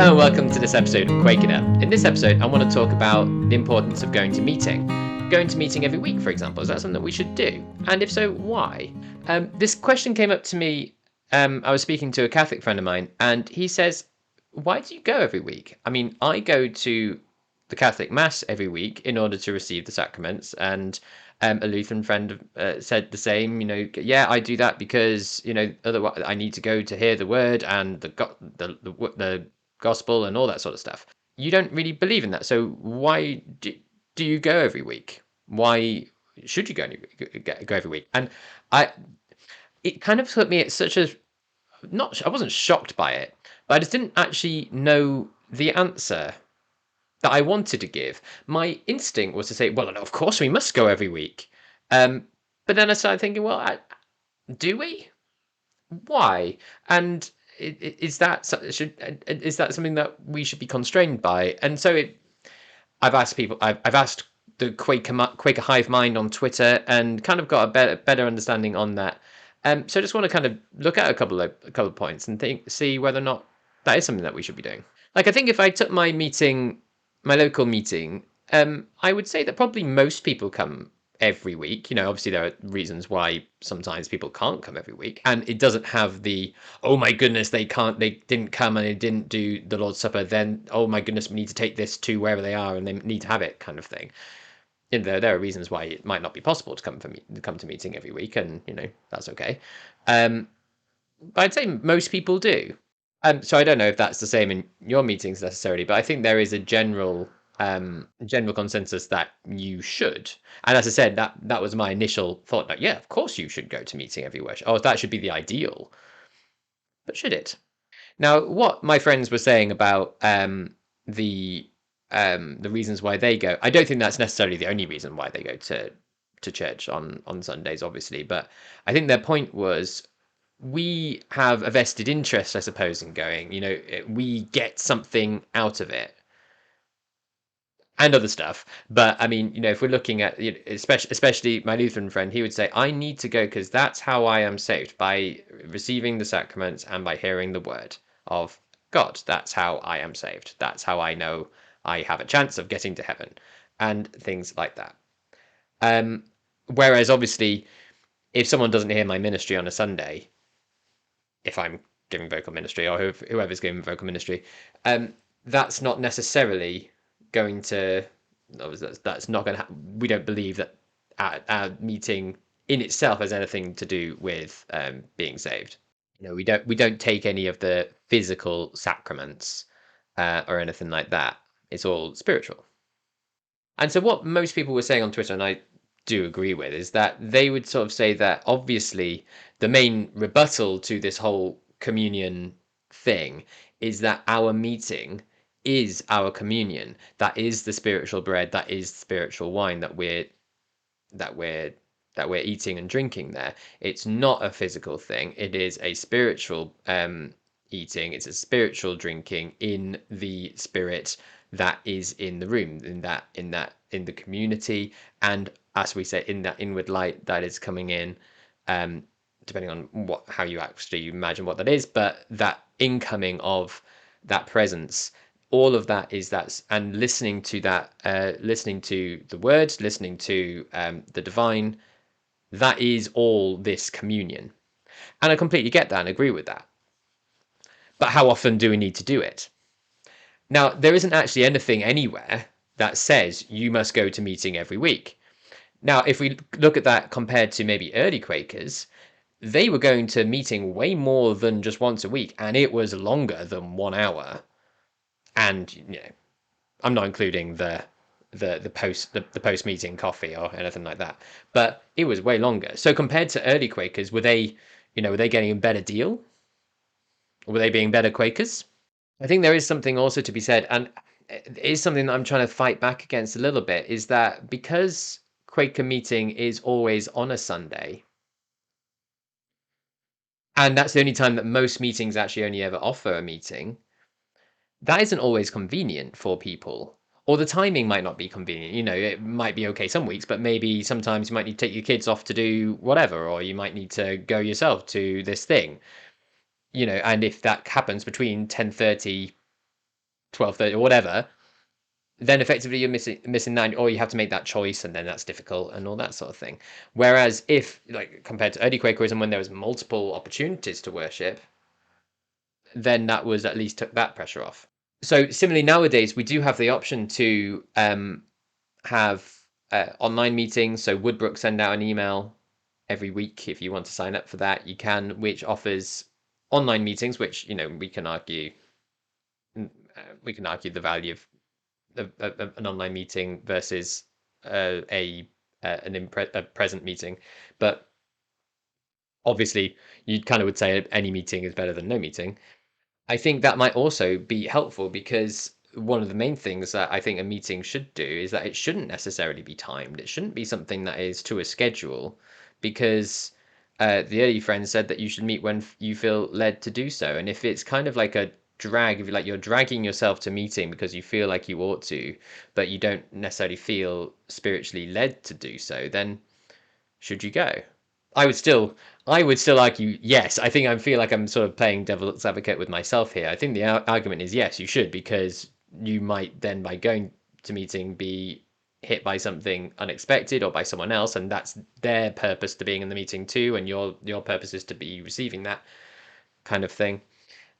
Hello and welcome to this episode of Quaker. In this episode, I want to talk about the importance of going to meeting. Going to meeting every week, for example, is that something that we should do? And if so, why? This question came up to me. I was speaking to a Catholic friend of mine, and he says, "Why do you go every week?" I mean, I go to the Catholic Mass every week in order to receive the sacraments, and a Lutheran friend said the same. Yeah, I do that because otherwise I need to go to hear the word and the gospel and all that sort of stuff. You don't really believe in that, so why do you go every week? Why should you go every week? And I, it kind of took me at such a not. I wasn't shocked by it, but I just didn't actually know the answer that I wanted to give. My instinct was to say, well, no, of course we must go every week. But then I started thinking, well, do we? Why? And is that something that we should be constrained by? And so I've asked people. I've asked the Quaker Hive Mind on Twitter, and kind of got a better understanding on that. So I just want to kind of look at a couple of points and see whether or not that is something that we should be doing. Like, I think if I took my local meeting, I would say that probably most people come every week. Obviously there are reasons why sometimes people can't come every week, and it doesn't have the oh my goodness they didn't come and they didn't do the Lord's Supper. Then oh my goodness we need to take this to wherever they are and they need to have it kind of thing. There are reasons why it might not be possible to come to meeting every week, and that's okay. But I'd say most people do. So I don't know if that's the same in your meetings necessarily, but I think there is a general consensus that you should. And as I said, that was my initial thought. That yeah, of course you should go to meeting every worship. Oh, that should be the ideal. But should it? Now, what my friends were saying about the reasons why they go, I don't think that's necessarily the only reason why they go to church on Sundays, obviously. But I think their point was we have a vested interest, I suppose, in going. We get something out of it and other stuff. But I mean, if we're looking at, especially my Lutheran friend, he would say, I need to go because that's how I am saved, by receiving the sacraments and by hearing the word of God. That's how I am saved. That's how I know I have a chance of getting to heaven, and things like that. Whereas obviously, if someone doesn't hear my ministry on a Sunday, if I'm giving vocal ministry or whoever's giving vocal ministry, that's not necessarily going to. That's not going to. We don't believe that our meeting in itself has anything to do with being saved. We don't take any of the physical sacraments or anything like that. It's all spiritual. And so what most people were saying on Twitter, and I do agree with, is that they would sort of say that obviously the main rebuttal to this whole communion thing is that our meeting is our communion. That is the spiritual bread, that is spiritual wine that we're that we're eating and drinking there. It's not a physical thing. It is a spiritual eating. It's a spiritual drinking in the spirit that is in the room, in the community, and as we say, in that inward light that is coming in. Depending on how you actually imagine what that is, but that incoming of that presence, all of that is that, and listening to that, listening to the words, listening to the divine, that is all this communion. And I completely get that and agree with that. But how often do we need to do it? Now, there isn't actually anything anywhere that says you must go to meeting every week. Now, if we look at that compared to maybe early Quakers, they were going to meeting way more than just once a week, and it was longer than 1 hour. And I'm not including the post meeting coffee or anything like that, but it was way longer. So compared to early Quakers, were they getting a better deal? Were they being better Quakers? I think there is something also to be said, and it is something that I'm trying to fight back against a little bit, is that because Quaker meeting is always on a Sunday, and that's the only time that most meetings actually only ever offer a meeting, that isn't always convenient for people. Or the timing might not be convenient. It might be okay some weeks, but maybe sometimes you might need to take your kids off to do whatever, or you might need to go yourself to this thing. And if that happens between 10:30 12:30 or whatever, then effectively you're missing that, or you have to make that choice, and then that's difficult and all that sort of thing. Whereas if, like, compared to early Quakerism, when there was multiple opportunities to worship, then that was at least took that pressure off. So similarly, nowadays we do have the option to have online meetings. So Woodbrook send out an email every week if you want to sign up for that. You can, which offers online meetings, which we can argue the value of an online meeting versus a present meeting, but obviously you kind of would say any meeting is better than no meeting. I think that might also be helpful because one of the main things that I think a meeting should do is that it shouldn't necessarily be timed. It shouldn't be something that is to a schedule, because the early friend said that you should meet when you feel led to do so. And if it's kind of like a drag, if you like, you're dragging yourself to meeting because you feel like you ought to, but you don't necessarily feel spiritually led to do so, then should you go? I would still, I would still argue yes. I think I feel like I'm sort of playing devil's advocate with myself here. I think the argument is yes, you should, because you might then, by going to meeting, be hit by something unexpected or by someone else, and that's their purpose to being in the meeting too, and your purpose is to be receiving that kind of thing.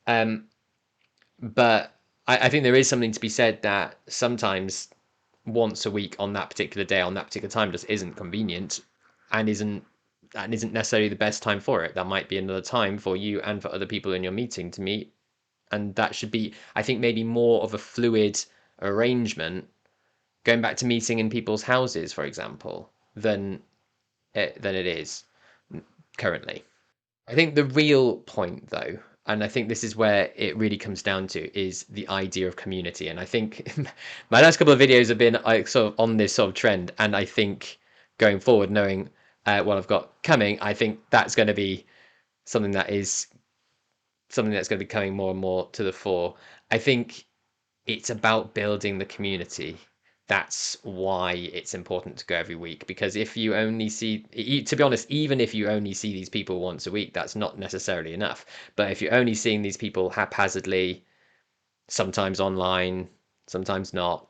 Um, but I think there is something to be said that sometimes once a week on that particular day on that particular time just isn't convenient, and isn't necessarily the best time for it. That might be another time for you and for other people in your meeting to meet, and that should be, I think, maybe more of a fluid arrangement, going back to meeting in people's houses, for example, than it is currently. I think the real point, though, and I think this is where it really comes down to, is the idea of community. And I think my last couple of videos have been like sort of on this sort of trend, and I think going forward, knowing what I've got coming, I think that's going to be something that is something that's going to be coming more and more to the fore. I think it's about building the community. That's why it's important to go every week, because if you only see, to be honest, even if you only see these people once a week, that's not necessarily enough. But if you're only seeing these people haphazardly, sometimes online, sometimes not,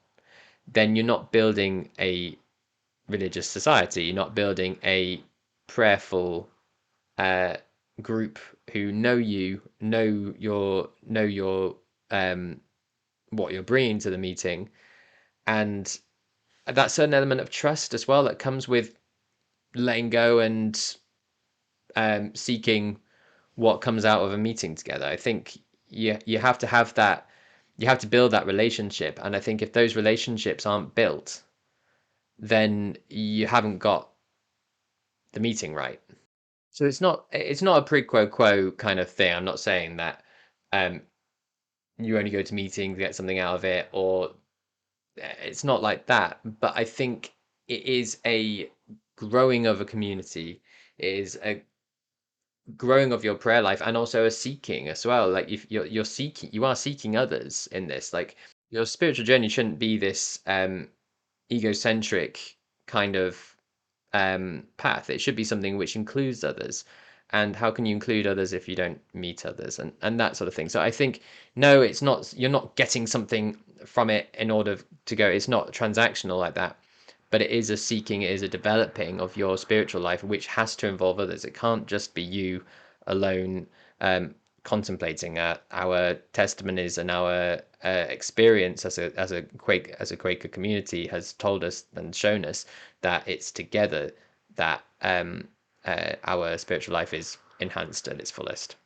then you're not building a religious society. You're not building a prayerful uh, group who know you, know your what you're bringing to the meeting, and that certain element of trust as well that comes with letting go and seeking what comes out of a meeting together. I think you have to have that. You have to build that relationship, and I think if those relationships aren't built, then you haven't got the meeting right. So it's not a prequel quo kind of thing. I'm not saying that um, you only go to meetings, get something out of it, or it's not like that. But I think it is a growing of a community. It is a growing of your prayer life, and also a seeking as well. Like, if you're seeking, you are seeking others in this. Like, your spiritual journey shouldn't be this egocentric kind of path. It should be something which includes others. And how can you include others if you don't meet others, and that sort of thing? So I think, no, it's not. You're not getting something from it in order to go. It's not transactional like that, but it is a seeking. It is a developing of your spiritual life, which has to involve others. It can't just be you alone contemplating. Our testimonies and our experience as a Quaker community has told us and shown us that it's together that our spiritual life is enhanced at its fullest.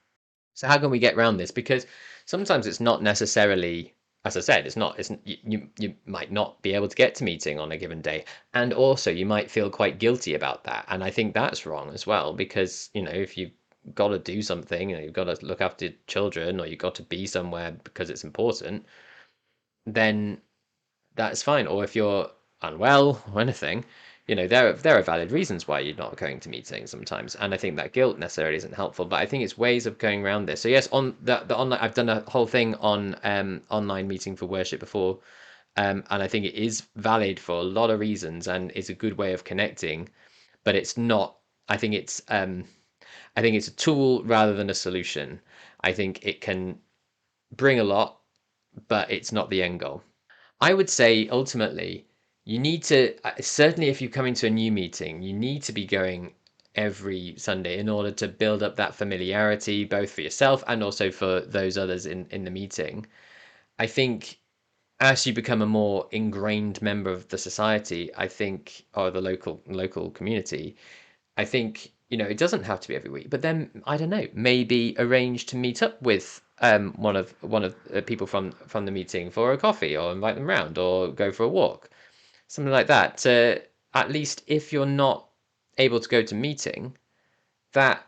So how can we get around this? Because sometimes it's not necessarily, as I said, it's not. It's you might not be able to get to meeting on a given day, and also you might feel quite guilty about that. And I think that's wrong as well, because if you've got to do something, you've got to look after children, or you've got to be somewhere because it's important, then that's fine. Or if you're unwell or anything, there are valid reasons why you're not going to meetings sometimes. And I think that guilt necessarily isn't helpful. But I think it's ways of going around this. So yes, on the online, I've done a whole thing on online meeting for worship before, and I think it is valid for a lot of reasons and is a good way of connecting. But it's not. I think it's a tool rather than a solution. I think it can bring a lot, but it's not the end goal. I would say ultimately you need to, certainly if you're coming to a new meeting, you need to be going every Sunday in order to build up that familiarity, both for yourself and also for those others in the meeting. I think as you become a more ingrained member of the society, I think, or the local community, I think, it doesn't have to be every week, but then I don't know, maybe arrange to meet up with one of people from the meeting for a coffee, or invite them round, or go for a walk, something like that. To at least, if you're not able to go to meeting, that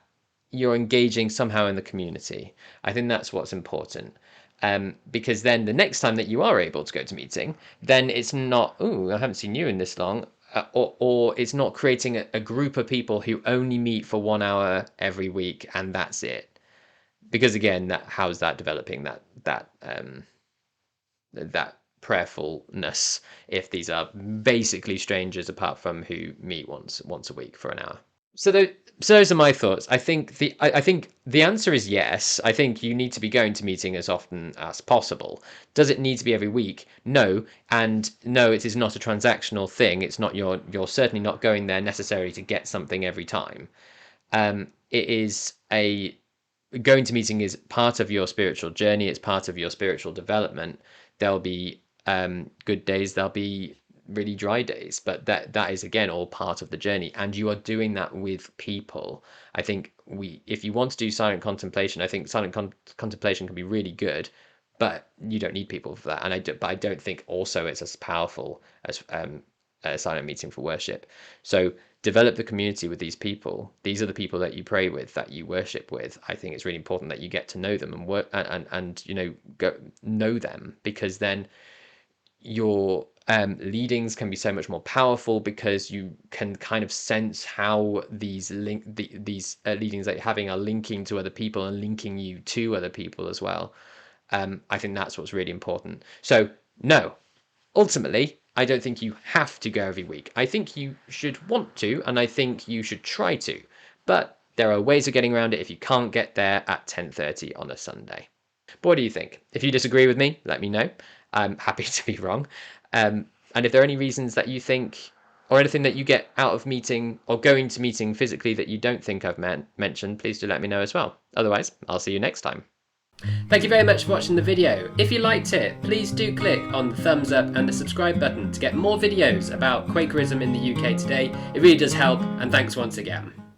you're engaging somehow in the community. I think that's what's important. Because then the next time that you are able to go to meeting, then it's not, oh, I haven't seen you in this long, or it's not creating a group of people who only meet for 1 hour every week and that's it. Because again, how's that developing that prayerfulness if these are basically strangers apart from who meet once a week for an hour? So those are my thoughts. I think the answer is yes. I think you need to be going to meeting as often as possible. Does it need to be every week? No, and no, it is not a transactional thing. It's not you're certainly not going there necessarily to get something every time. It is a going to meeting is part of your spiritual journey. It's part of your spiritual development. There'll be good days. There'll be really dry days, but that is again all part of the journey, and you are doing that with people. I think if you want to do silent contemplation, I think contemplation can be really good, but you don't need people for that. But I don't think also it's as powerful as a silent meeting for worship. So develop the community with these people. These are the people that you pray with, that you worship with. I think it's really important that you get to know them and work and go know them, because then your leadings can be so much more powerful, because you can kind of sense how these leadings that you're having are linking to other people and linking you to other people as well. I think that's what's really important. So no, ultimately, I don't think you have to go every week. I think you should want to, and I think you should try to. But there are ways of getting around it if you can't get there at 10:30 on a Sunday. But what do you think? If you disagree with me, let me know. I'm happy to be wrong. And if there are any reasons that you think, or anything that you get out of meeting or going to meeting physically that you don't think I've mentioned, please do let me know as well. Otherwise, I'll see you next time. Thank you very much for watching the video. If you liked it, please do click on the thumbs up and the subscribe button to get more videos about Quakerism in the UK today. It really does help, and thanks once again.